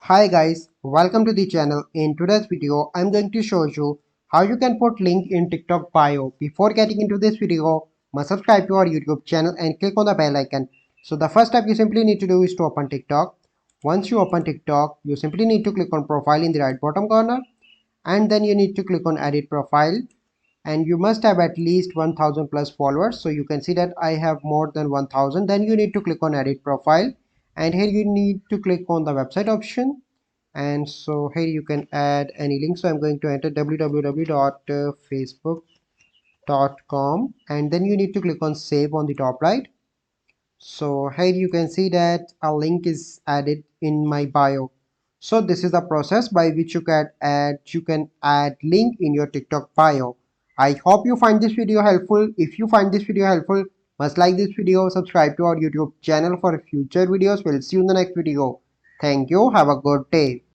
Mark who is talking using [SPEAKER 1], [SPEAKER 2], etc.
[SPEAKER 1] Hi guys, welcome to the channel. In today's video, I'm going to show you how you can put link in TikTok bio. Before getting into this video, must subscribe to our YouTube channel and click on the bell icon. So the first step you simply need to do is to open TikTok. Once you open TikTok, you simply need to click on profile in the right bottom corner and then you need to click on edit profile and you must have at least 1000 plus followers. So you can see that I have more than 1000. Then you need to click on edit profile and here you need to click on the website option, and so here you can add any link. So I'm going to enter www.facebook.com and then you need to click on save on the top right. So here you can see that a link is added in my bio. So this is the process by which you can add link in your TikTok bio. I hope you find this video helpful. If you find this video helpful, must like this video, subscribe to our YouTube channel for future videos. We'll see you in the next video. Thank you. Have a good day.